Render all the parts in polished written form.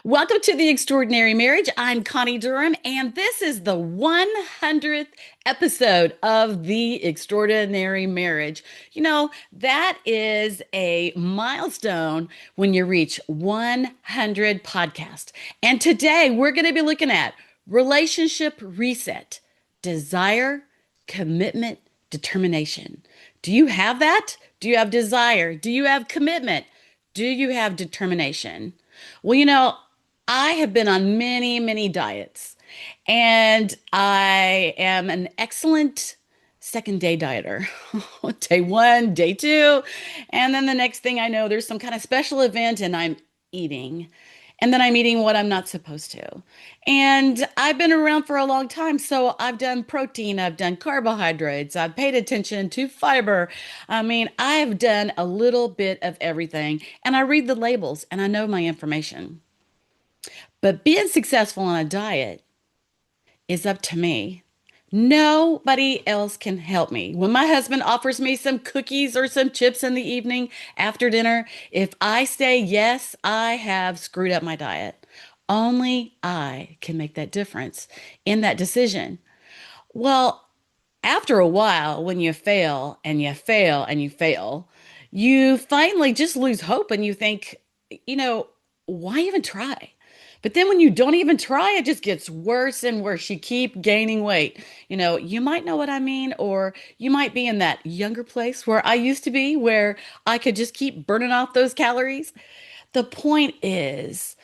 Welcome to the Extraordinary Marriage. I'm Connie Durham, and this is the 100th episode of the Extraordinary Marriage. That is a milestone when you reach 100 podcasts. And today we're going to be looking at relationship reset, desire, commitment, determination. Do you have that? Do you have desire? Do you have commitment? Do you have determination? Well, I have been on many, many diets, and I am an excellent second day dieter. Day one, day two, and then the next thing I know, there's some kind of special event, and I'm eating. And then I'm eating what I'm not supposed to. And I've been around for a long time. So I've done protein, I've done carbohydrates, I've paid attention to fiber. I mean, I've done a little bit of everything. And I read the labels and I know my information. But being successful on a diet is up to me. Nobody else can help me. When my husband offers me some cookies or some chips in the evening after dinner, if I say yes, I have screwed up my diet. Only I can make that difference in that decision. Well, after a while, when you fail and you fail and you fail, you finally just lose hope and you think, you know, why even try? But then when you don't even try, it just gets worse and worse. You keep gaining weight. You might know what I mean, or you might be in that younger place where I used to be, where I could just keep burning off those calories. The point is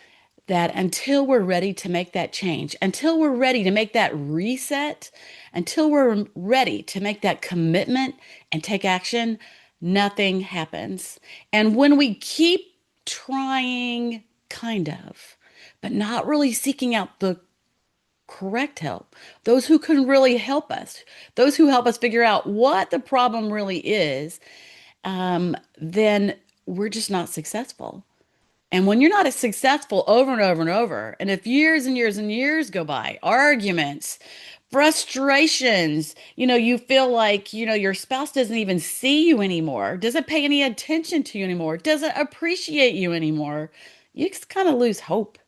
that until we're ready to make that change, until we're ready to make that reset, until we're ready to make that commitment and take action, nothing happens. And when we keep trying, kind of, but not really seeking out the correct help, those who can really help us, those who help us figure out what the problem really is, then we're just not successful. And when you're not as successful over and over and over, and if years and years and years go by, arguments, frustrations, you feel like, your spouse doesn't even see you anymore, doesn't pay any attention to you anymore, doesn't appreciate you anymore, you just kind of lose hope.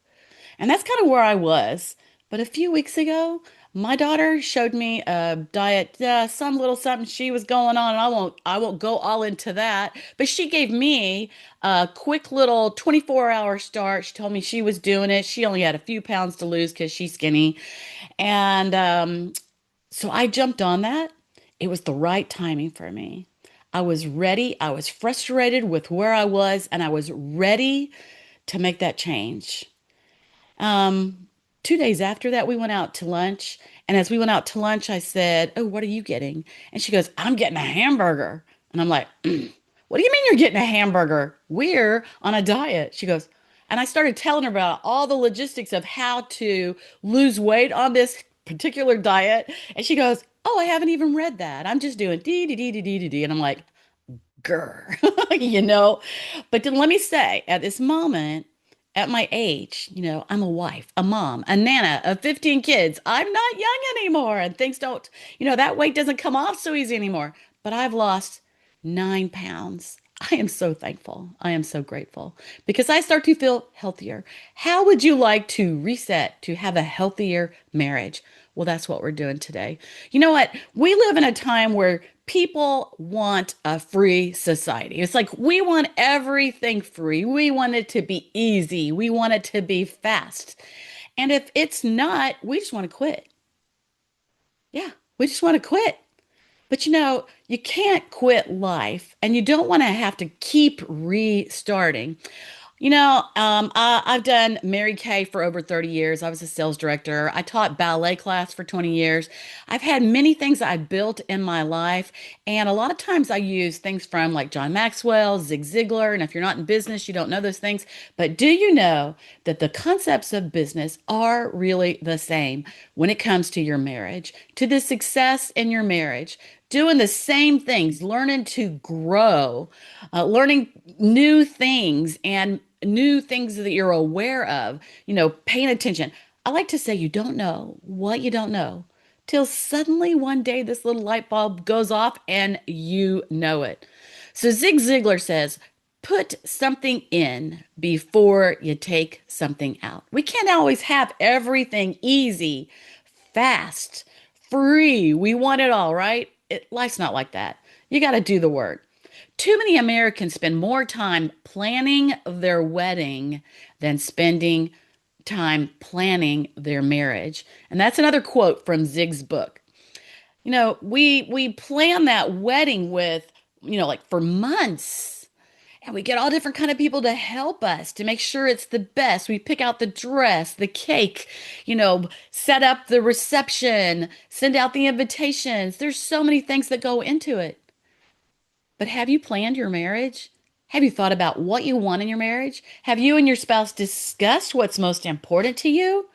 And that's kind of where I was. But a few weeks ago, my daughter showed me a diet, some little something she was going on, and I won't go all into that. But she gave me a quick little 24-hour start. She told me she was doing it. She only had a few pounds to lose because she's skinny. And so I jumped on that. It was the right timing for me. I was ready. I was frustrated with where I was, and I was ready to make that change. Um, 2 days after that, we went out to lunch. And as we went out to lunch, I said, "Oh, what are you getting?" And she goes, "I'm getting a hamburger." And I'm like, "What do you mean you're getting a hamburger? We're on a diet." She goes, and I started telling her about all the logistics of how to lose weight on this particular diet. And she goes, "Oh, I haven't even read that. I'm just doing dee dee dee dee dee dee dee." And I'm like, grr, you know. But then let me say, at this moment, at my age, I'm a wife, a mom, a nana of 15 kids. I'm not young anymore, and things don't, that weight doesn't come off so easy anymore. But I've lost 9 pounds. I am so thankful. I am so grateful because I start to feel healthier. How would you like to reset to have a healthier marriage? Well, that's what we're doing today. You know what? We live in a time where people want a free society. It's like we want everything free. We want it to be easy. We want it to be fast. And if it's not, we just want to quit. Yeah, we just want to quit. But you can't quit life and you don't want to have to keep restarting. I've done Mary Kay for over 30 years. I was a sales director. I taught ballet class for 20 years. I've had many things I built in my life. And a lot of times I use things from like John Maxwell, Zig Ziglar. And if you're not in business, you don't know those things. But do you know that the concepts of business are really the same when it comes to your marriage, to the success in your marriage? Doing the same things, learning to grow, learning new things and new things that you're aware of, paying attention. I like to say you don't know what you don't know till suddenly one day this little light bulb goes off and you know it. So Zig Ziglar says, put something in before you take something out. We can't always have everything easy, fast, free. We want it all, right? Life's not like that. You got to do the work. Too many Americans spend more time planning their wedding than spending time planning their marriage. And that's another quote from Zig's book. We plan that wedding with, like for months. And we get all different kind of people to help us to make sure it's the best. We pick out the dress, the cake, set up the reception, send out the invitations. There's so many things that go into it. But have you planned your marriage? Have you thought about what you want in your marriage? Have you and your spouse discussed what's most important to you?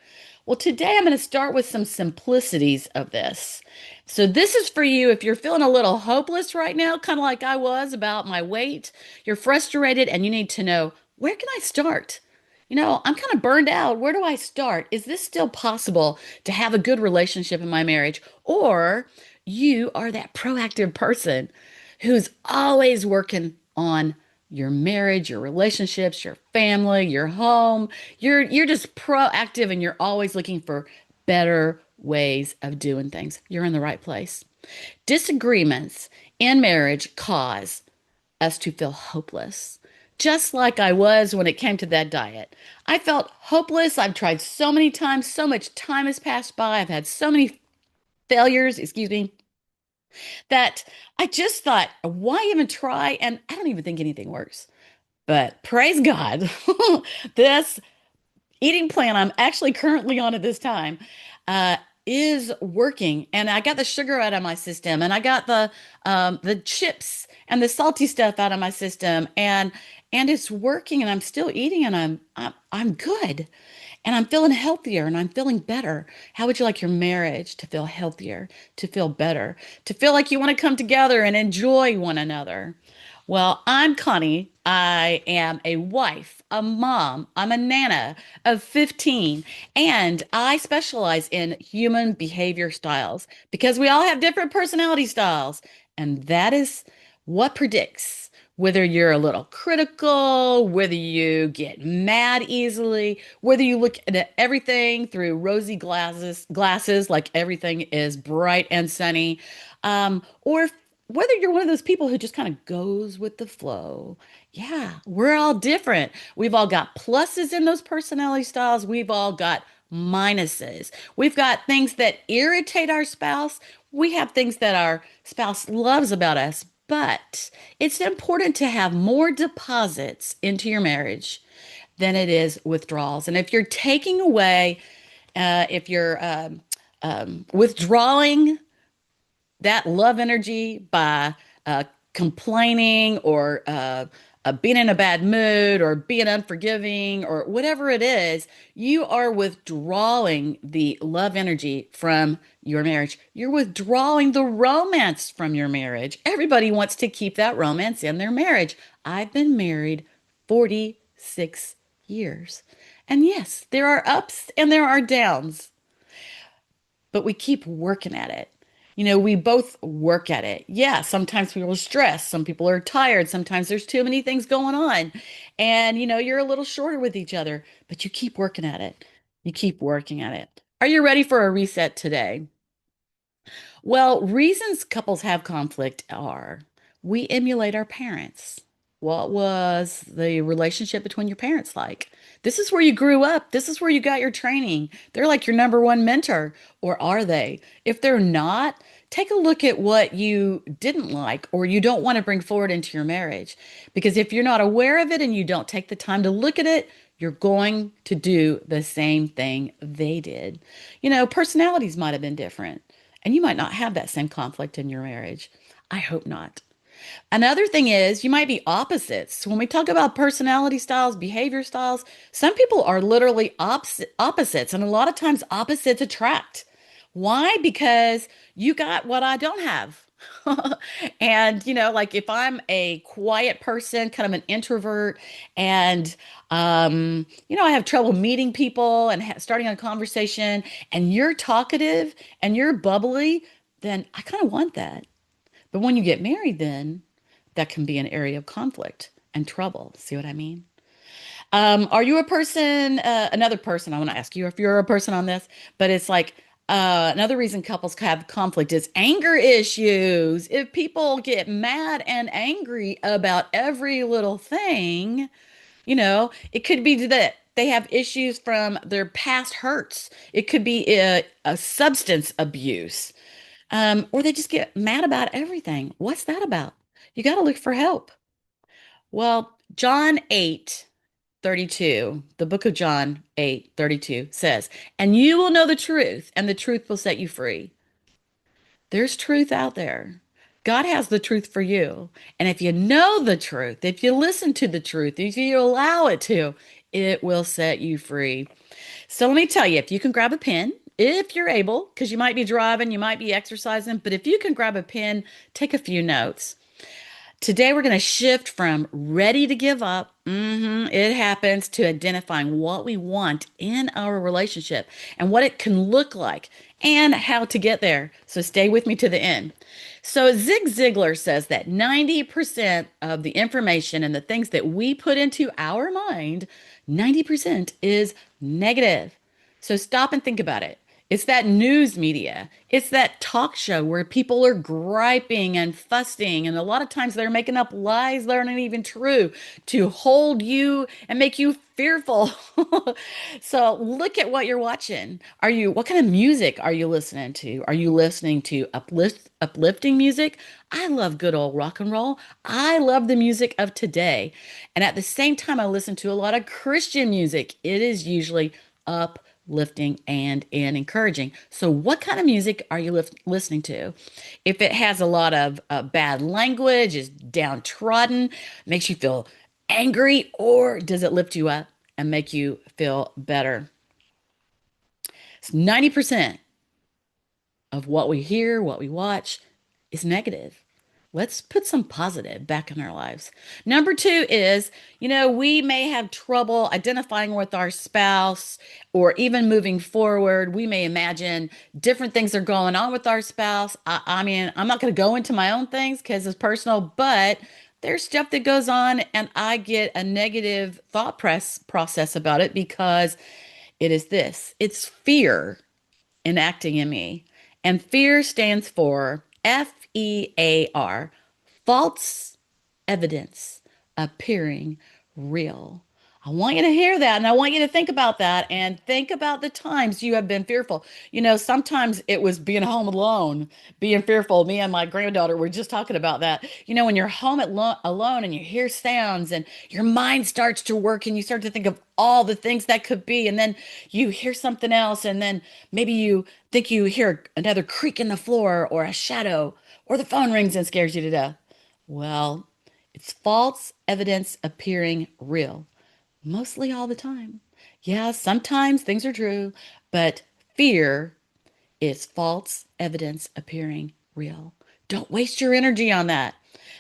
Well, today I'm going to start with some simplicities of this. So, this is for you if you're feeling a little hopeless right now, kind of like I was about my weight. You're frustrated and you need to know, where can I start? I'm kind of burned out. Where do I start? Is this still possible to have a good relationship in my marriage? Or you are that proactive person who's always working on your marriage, your relationships, your family, your home. You're just proactive and you're always looking for better ways of doing things. You're in the right place. Disagreements in marriage cause us to feel hopeless. Just like I was when it came to that diet. I felt hopeless. I've tried so many times, so much time has passed by. I've had so many failures, excuse me, that I just thought, why even try? And I don't even think anything works. But praise God, this eating plan I'm actually currently on at this time uh, is working. And I got the sugar out of my system, and I got the chips and the salty stuff out of my system, and it's working. And I'm still eating, and I'm good. And I'm feeling healthier and I'm feeling better. How would you like your marriage to feel healthier, to feel better, to feel like you want to come together and enjoy one another? Well, I'm Connie. I am a wife, a mom, I'm a nana of 15, and I specialize in human behavior styles because we all have different personality styles. And that is what predicts whether you're a little critical, whether you get mad easily, whether you look at everything through rosy glasses like everything is bright and sunny, or whether you're one of those people who just kind of goes with the flow. Yeah, we're all different. We've all got pluses in those personality styles. We've all got minuses. We've got things that irritate our spouse. We have things that our spouse loves about us. But it's important to have more deposits into your marriage than it is withdrawals. And if you're taking away, if you're withdrawing that love energy by complaining or being in a bad mood or being unforgiving or whatever it is, you are withdrawing the love energy from your marriage. You're withdrawing the romance from your marriage. Everybody wants to keep that romance in their marriage. I've been married 46 years. And yes, there are ups and there are downs, but we keep working at it. We both work at it. Yeah, sometimes people are stressed. Some people are tired. Sometimes there's too many things going on. And, you're a little shorter with each other, but you keep working at it. You keep working at it. Are you ready for a reset today? Well, reasons couples have conflict are we emulate our parents. What was the relationship between your parents like? This is where you grew up. This is where you got your training. They're like your number one mentor, or are they? If they're not, take a look at what you didn't like or you don't want to bring forward into your marriage. Because if you're not aware of it and you don't take the time to look at it, you're going to do the same thing they did. Personalities might have been different. And you might not have that same conflict in your marriage. I hope not. Another thing is you might be opposites. When we talk about personality styles, behavior styles, some people are literally opposites, and a lot of times opposites attract. Why? Because you got what I don't have. And, like if I'm a quiet person, kind of an introvert, and, I have trouble meeting people and starting a conversation, and you're talkative and you're bubbly, then I kind of want that. But when you get married, then that can be an area of conflict. and trouble. See what I mean? Are you a person, another person, I want to ask you if you're a person on this, but it's like another reason couples have conflict is anger issues. If people get mad and angry about every little thing, it could be that they have issues from their past hurts. It could be a substance abuse, or they just get mad about everything. What's that about? You got to look for help. Well, John 8:32, the book of John 8:32 says, "And you will know the truth, and the truth will set you free." There's truth out there. God has the truth for you. And if you know the truth, if you listen to the truth, if you allow it to, it will set you free. So let me tell you, if you can grab a pen, if you're able, because you might be driving, you might be exercising, but if you can grab a pen, take a few notes. Today, we're going to shift from ready to give up, it happens, to identifying what we want in our relationship and what it can look like and how to get there. So stay with me to the end. So Zig Ziglar says that 90% of the information and the things that we put into our mind, 90% is negative. So stop and think about it. It's that news media. It's that talk show where people are griping and fussing. And a lot of times they're making up lies that aren't even true to hold you and make you fearful. So look at what you're watching. What kind of music are you listening to? Are you listening to uplifting music? I love good old rock and roll. I love the music of today. And at the same time, I listen to a lot of Christian music. It is usually uplifting and encouraging. So, what kind of music are you listening to? If it has a lot of bad language, is downtrodden, makes you feel angry, or does it lift you up and make you feel better? It's 90% of what we hear, what we watch is negative. Let's put some positive back in our lives. Number two is, we may have trouble identifying with our spouse or even moving forward. We may imagine different things are going on with our spouse. I mean, I'm not going to go into my own things because it's personal, but there's stuff that goes on and I get a negative thought process about it because it's fear enacting in me. And fear stands for FEAR, false evidence appearing real. I want you to hear that and I want you to think about that and think about the times you have been fearful. Sometimes it was being home alone, being fearful. Me and my granddaughter were just talking about that. When you're home alone and you hear sounds and your mind starts to work and you start to think of all the things that could be, and then you hear something else, and then maybe you think you hear another creak in the floor or a shadow, or the phone rings and scares you to death. Well, it's false evidence appearing real, mostly all the time. Yeah, sometimes things are true, but fear is false evidence appearing real. Don't waste your energy on that.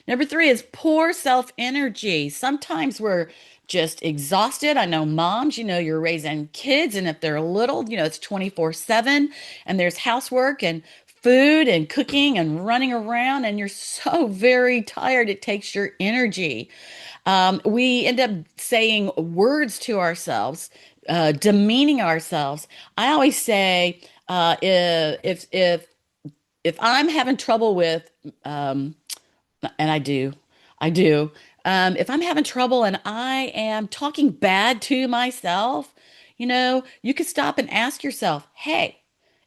Number three is poor self energy. Sometimes we're just exhausted. I know moms, you're raising kids, and if they're little, it's 24/7, and there's housework and food and cooking and running around, and you're so very tired. It takes your energy. We end up saying words to ourselves, demeaning ourselves. I always say, if I'm having trouble with, and I do, if I'm having trouble and I am talking bad to myself, you could stop and ask yourself, hey,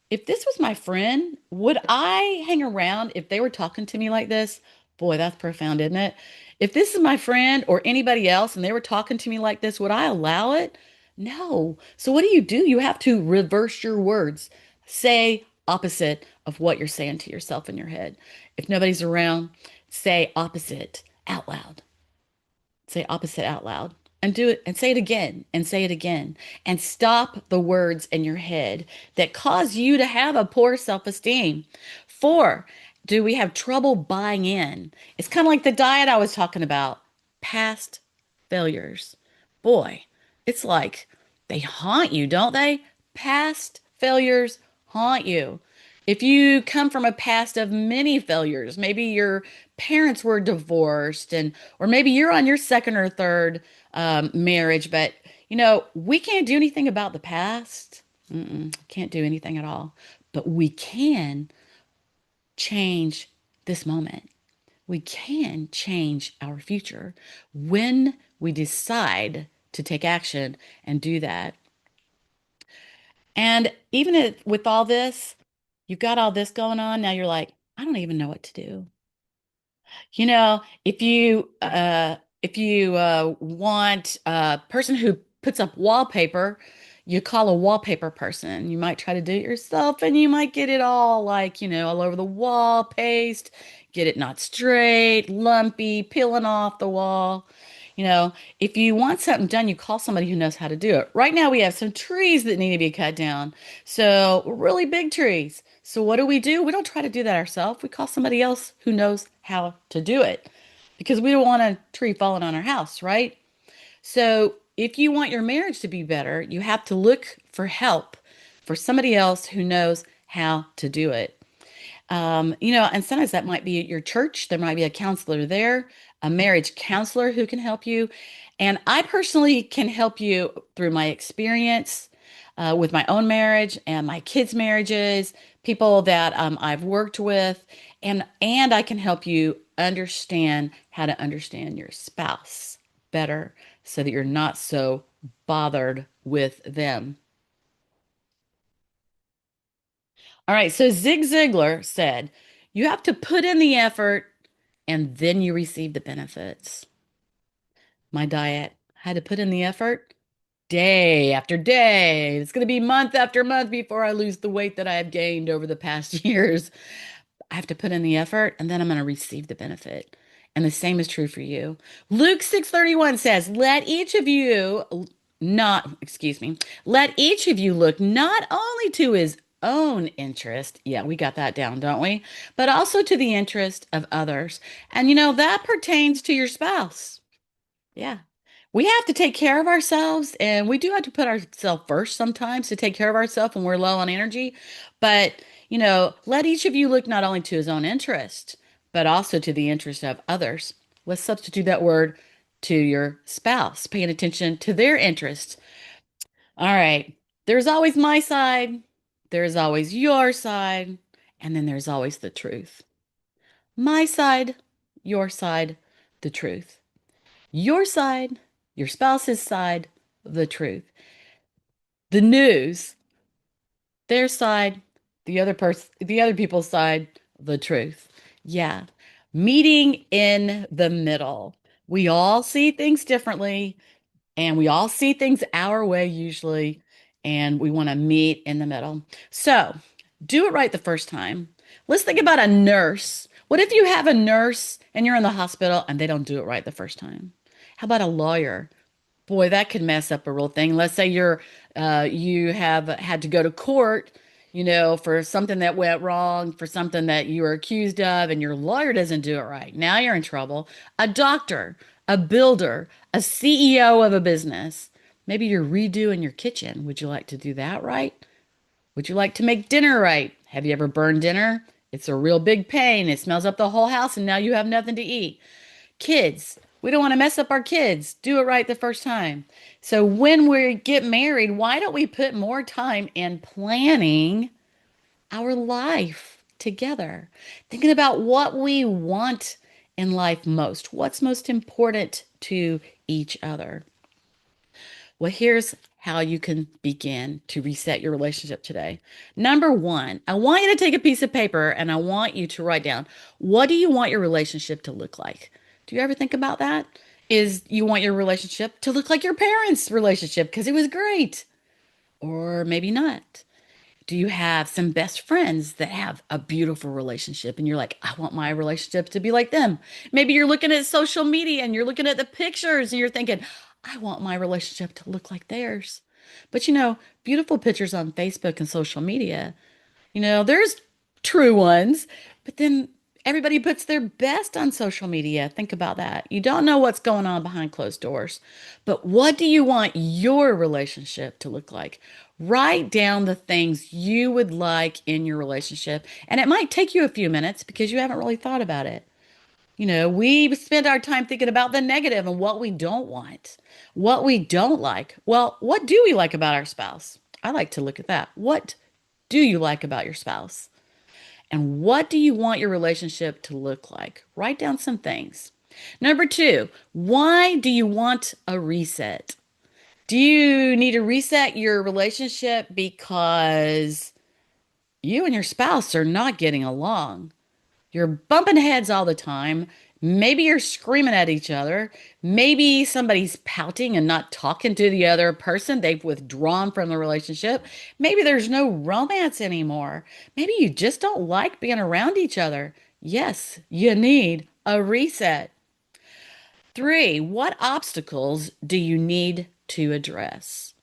if this was my friend, would I hang around if they were talking to me like this? Boy, that's profound, isn't it? If this is my friend or anybody else and they were talking to me like this, would I allow it? No. So what do? You have to reverse your words. Say opposite of what you're saying to yourself in your head. If nobody's around, say opposite out loud. Say opposite out loud and do it and say it again and say it again and stop the words in your head that cause you to have a poor self-esteem. Four, do we have trouble buying in? It's kind of like the diet I was talking about. Past failures. Boy, it's like they haunt you, don't they? Past failures haunt you. If you come from a past of many failures, maybe your parents were divorced and or maybe you're on your second or third marriage, but we can't do anything about the past. Can't do anything at all. But we can change this moment. We can change our future when we decide to take action and do that. And even with all this, you've got all this going on. Now you're like, I don't even know what to do. If you want a person who puts up wallpaper, you call a wallpaper person. You might try to do it yourself and you might get it all like, all over the wall, paste, get it not straight, lumpy, peeling off the wall. You know, if you want something done, you call somebody who knows how to do it. Right now, we have some trees that need to be cut down. So, really big trees. So, what do? We don't try to do that ourselves. We call somebody else who knows how to do it because we don't want a tree falling on our house, right? So, if you want your marriage to be better, you have to look for help for somebody else who knows how to do it. And sometimes that might be at your church. There might be a counselor there, a marriage counselor who can help you. And I personally can help you through my experience with my own marriage and my kids' marriages, people that I've worked with, and I can help you understand how to understand your spouse better so that you're not so bothered with them. All right, so Zig Ziglar said, you have to put in the effort and then you receive the benefits. My diet had to put in the effort day after day. It's going to be month after month before I lose the weight that I have gained over the past years. I have to put in the effort and then I'm going to receive the benefit. And the same is true for you. Luke 6:31 says, let each of you look not only to his own interest, yeah, we got that down, don't we? But also to the interest of others. And that pertains to your spouse. Yeah. We have to take care of ourselves, and we do have to put ourselves first sometimes to take care of ourselves when we're low on energy. But, let each of you look not only to his own interest, but also to the interest of others. Let's substitute that word to your spouse, paying attention to their interests. All right. There's always my side, there's always your side, and then there's always the truth. My side, your side, the truth. Your side, your spouse's side, the truth. The news, their side, the other people's side, the truth. Yeah. Meeting in the middle. We all see things differently and we all see things our way usually, and we want to meet in the middle. So, do it right the first time. Let's think about a nurse. What if you have a nurse and you're in the hospital and they don't do it right the first time? How about a lawyer? Boy, that could mess up a real thing. Let's say you have had to go to court, for something that went wrong, for something that you were accused of, and your lawyer doesn't do it right. Now you're in trouble. A doctor, a builder, a CEO of a business. Maybe you're redoing your kitchen. Would you like to do that right? Would you like to make dinner right? Have you ever burned dinner? It's a real big pain. It smells up the whole house, and now you have nothing to eat. Kids, we don't want to mess up our kids. Do it right the first time. So when we get married, why don't we put more time in planning our life together? Thinking about what we want in life most. What's most important to each other? Well, here's how you can begin to reset your relationship today. Number one, I want you to take a piece of paper and I want you to write down, what do you want your relationship to look like? Do you ever think about that? Is you want your relationship to look like your parents' relationship because it was great, or maybe not? Do you have some best friends that have a beautiful relationship and you're like, I want my relationship to be like them? Maybe you're looking at social media and you're looking at the pictures and you're thinking, I want my relationship to look like theirs. But beautiful pictures on Facebook and social media, there's true ones, but then everybody puts their best on social media. Think about that. You don't know what's going on behind closed doors. But what do you want your relationship to look like? Write down the things you would like in your relationship. And it might take you a few minutes because you haven't really thought about it. We spend our time thinking about the negative and what we don't want, what we don't like. Well, what do we like about our spouse? I like to look at that. What do you like about your spouse? And what do you want your relationship to look like? Write down some things. Number two, why do you want a reset? Do you need to reset your relationship because you and your spouse are not getting along? You're bumping heads all the time. Maybe you're screaming at each other. Maybe somebody's pouting and not talking to the other person. They've withdrawn from the relationship. Maybe there's no romance anymore. Maybe you just don't like being around each other. Yes, you need a reset. Three, what obstacles do you need to address?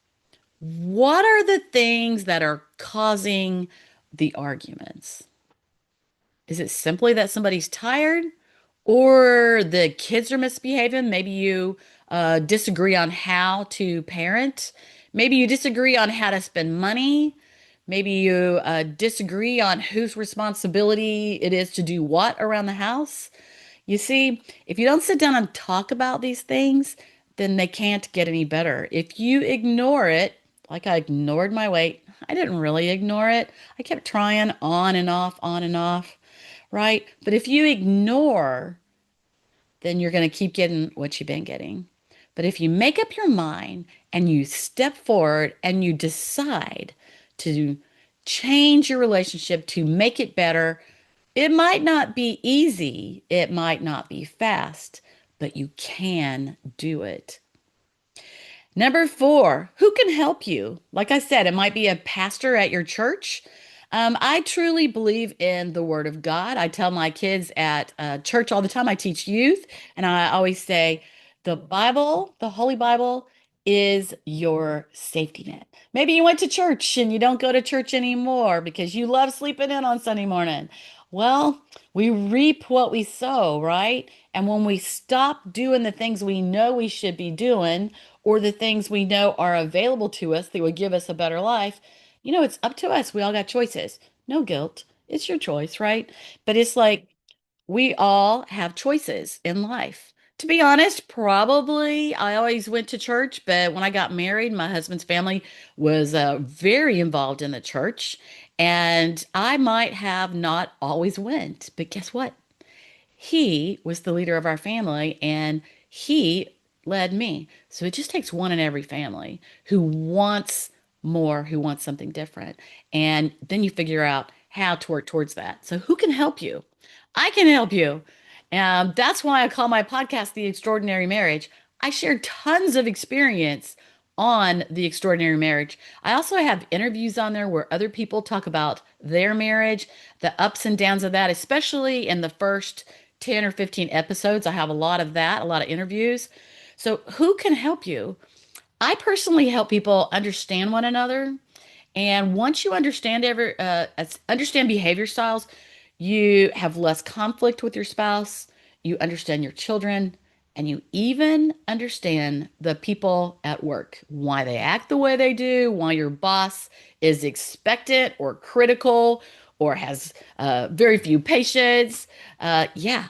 What are the things that are causing the arguments? Is it simply that somebody's tired or the kids are misbehaving? Maybe you disagree on how to parent. Maybe you disagree on how to spend money. Maybe you disagree on whose responsibility it is to do what around the house. You see, if you don't sit down and talk about these things, then they can't get any better. If you ignore it, like I ignored my weight, I didn't really ignore it. I kept trying on and off, right? But if you ignore, then you're going to keep getting what you've been getting. But if you make up your mind and you step forward and you decide to change your relationship to make it better, it might not be easy, it might not be fast, but you can do it. Number four, who can help you? Like I said, it might be a pastor at your church. I truly believe in the Word of God. I tell my kids at church all the time, I teach youth, and I always say, the Bible, the Holy Bible, is your safety net. Maybe you went to church and you don't go to church anymore because you love sleeping in on Sunday morning. Well, we reap what we sow, right? And when we stop doing the things we know we should be doing, or the things we know are available to us that would give us a better life, it's up to us. We all got choices. No guilt. It's your choice, right? But it's like we all have choices in life. To be honest, probably I always went to church, but when I got married, my husband's family was very involved in the church, and I might have not always went. But guess what? He was the leader of our family and he led me. So it just takes one in every family who wants more, who wants something different. And then you figure out how to work towards that. So who can help you? I can help you. That's why I call my podcast The Extraordinary Marriage. I share tons of experience on The Extraordinary Marriage. I also have interviews on there where other people talk about their marriage, the ups and downs of that, especially in the first 10 or 15 episodes. I have a lot of that, a lot of interviews. So, who can help you? I personally help people understand one another. And once you understand behavior styles, you have less conflict with your spouse, you understand your children, and you even understand the people at work, why they act the way they do, why your boss is expectant or critical or has very few patience. Yeah,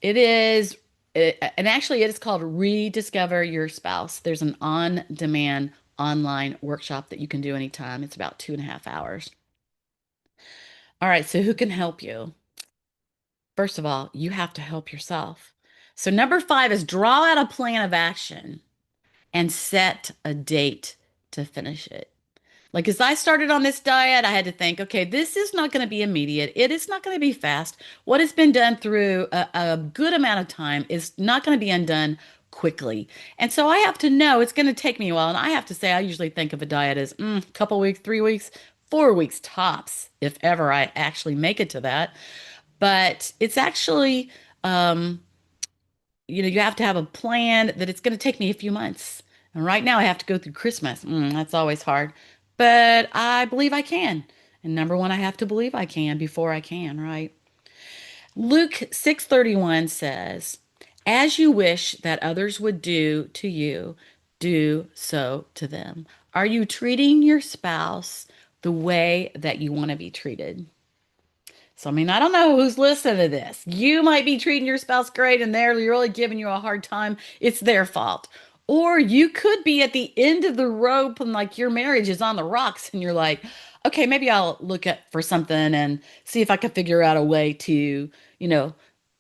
it is. And actually, it is called Rediscover Your Spouse. There's an on-demand online workshop that you can do anytime. It's about 2.5 hours. All right, so who can help you? First of all, you have to help yourself. So, number five is draw out a plan of action and set a date to finish it. Like, as I started on this diet, I had to think, okay, this is not going to be immediate. It is not going to be fast. What has been done through a good amount of time is not going to be undone quickly. And so I have to know it's going to take me a while. And I have to say, I usually think of a diet as a couple weeks, 3 weeks, 4 weeks tops, if ever I actually make it to that. But it's actually, um, you have to have a plan that it's going to take me a few months. And right now I have to go through Christmas. That's always hard. But I believe I can. And number one, I have to believe I can before I can, right? Luke 6:31 says, "As you wish that others would do to you, do so to them." Are you treating your spouse the way that you want to be treated? So, I mean, I don't know who's listening to this. You might be treating your spouse great and they're really giving you a hard time. It's their fault. Or you could be at the end of the rope and like your marriage is on the rocks and you're like, okay, maybe I'll look at for something and see if I can figure out a way to, you know,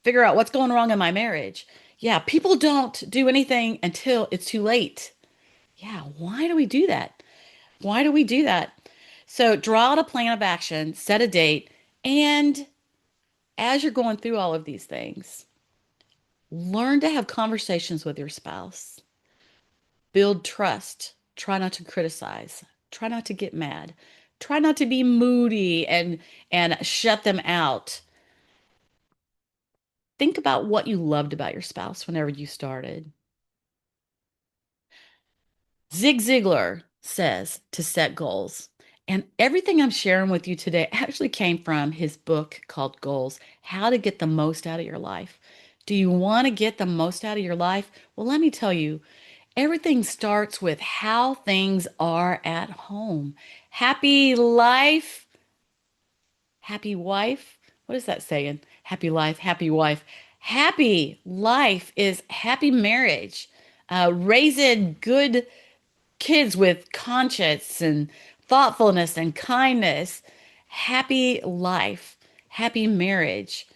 figure out what's going wrong in my marriage. Yeah, people don't do anything until it's too late. Yeah, why do we do that? Why do we do that? So draw out a plan of action, set a date, and as you're going through all of these things, learn to have conversations with your spouse. Build trust. Try not to criticize. Try not to get mad. Try not to be moody and shut them out. Think about what you loved about your spouse whenever you started. Zig Ziglar says to set goals. And everything I'm sharing with you today actually came from his book called Goals, How to Get the Most Out of Your Life. Do you want to get the most out of your life? Well, let me tell you, everything starts with how things are at home. Happy life, happy wife. What is that saying? Happy life, happy wife. Happy life is happy marriage. Raising good kids with conscience and thoughtfulness and kindness, happy life, happy marriage.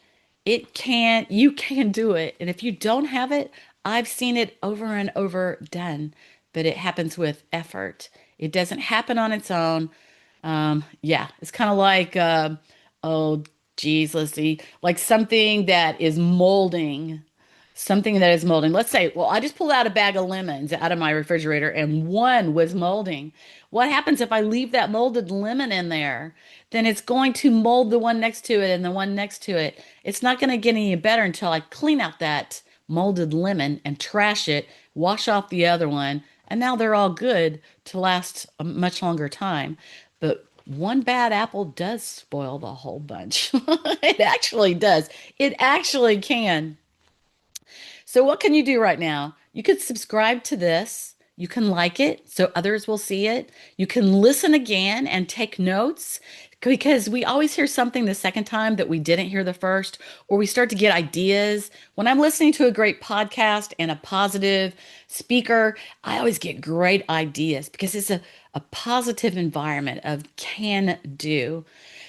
You can do it. And if you don't have it, I've seen it over and over done, but it happens with effort. It doesn't happen on its own. Yeah, it's kind of like, oh, geez, let's see, like something that is molding. Something that is molding. Let's say, well, I just pulled out a bag of lemons out of my refrigerator and one was molding. What happens if I leave that molded lemon in there? Then it's going to mold the one next to it and the one next to it. It's not going to get any better until I clean out that molded lemon and trash it, wash off the other one, and now they're all good to last a much longer time. But one bad apple does spoil the whole bunch. It actually does. It actually can. So, what can you do right now? You could subscribe to this. You can like it so others will see it. You can listen again and take notes because we always hear something the second time that we didn't hear the first, or we start to get ideas. When I'm listening to a great podcast and a positive speaker, I always get great ideas because it's a positive environment of can do.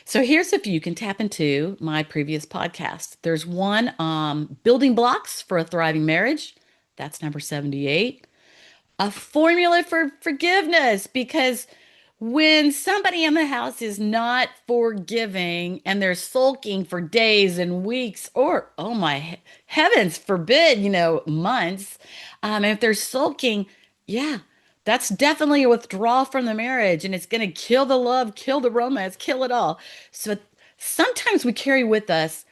So here's a few you can tap into my previous podcast. There's one, building blocks for a thriving marriage. That's number 78. A formula for forgiveness, because when somebody in the house is not forgiving and they're sulking for days and weeks, or oh my heavens forbid, months, if they're sulking, yeah, that's definitely a withdrawal from the marriage and it's going to kill the love, kill the romance, kill it all. So sometimes we carry with us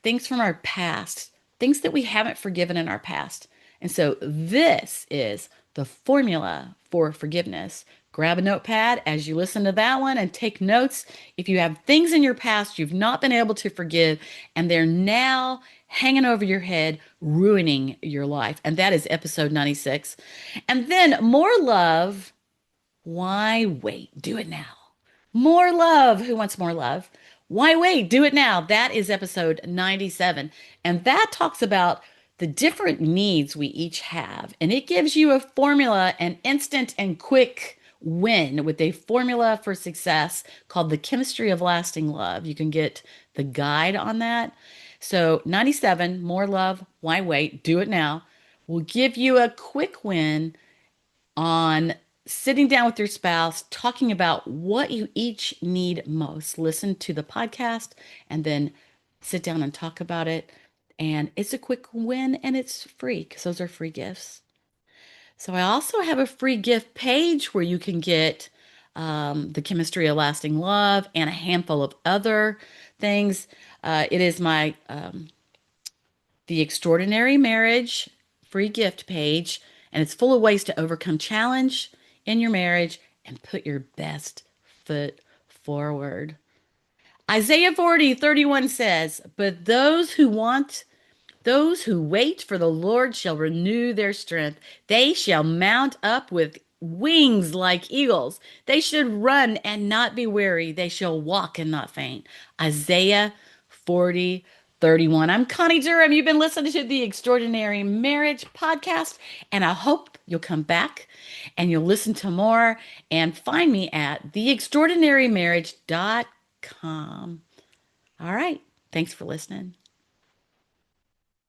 things from our past, things that we haven't forgiven in our past. And so this is the formula for forgiveness. Grab a notepad as you listen to that one and take notes. If you have things in your past you've not been able to forgive and they're now hanging over your head, ruining your life. And that is episode 96. And then more love. Why wait? Do it now. More love. Who wants more love? Why wait? Do it now. That is episode 97. And that talks about the different needs we each have. And it gives you a formula, an instant and quick win with a formula for success called the chemistry of lasting love. You can get the guide on that. So 97, more love. Why wait? Do it now. Will give you a quick win on sitting down with your spouse, talking about what you each need most. Listen to the podcast and then sit down and talk about it. And it's a quick win and it's free because those are free gifts. So I also have a free gift page where you can get the chemistry of lasting love and a handful of other things. It is my the Extraordinary Marriage free gift page, and it's full of ways to overcome challenge in your marriage and put your best foot forward. Isaiah 40:31 says, but those who wait for the Lord shall renew their strength. They shall mount up with wings like eagles. They should run and not be weary. They shall walk and not faint. Isaiah 40:31. I'm Connie Durham. You've been listening to the Extraordinary Marriage Podcast, and I hope you'll come back and you'll listen to more and find me at theextraordinarymarriage.com. All right. Thanks for listening.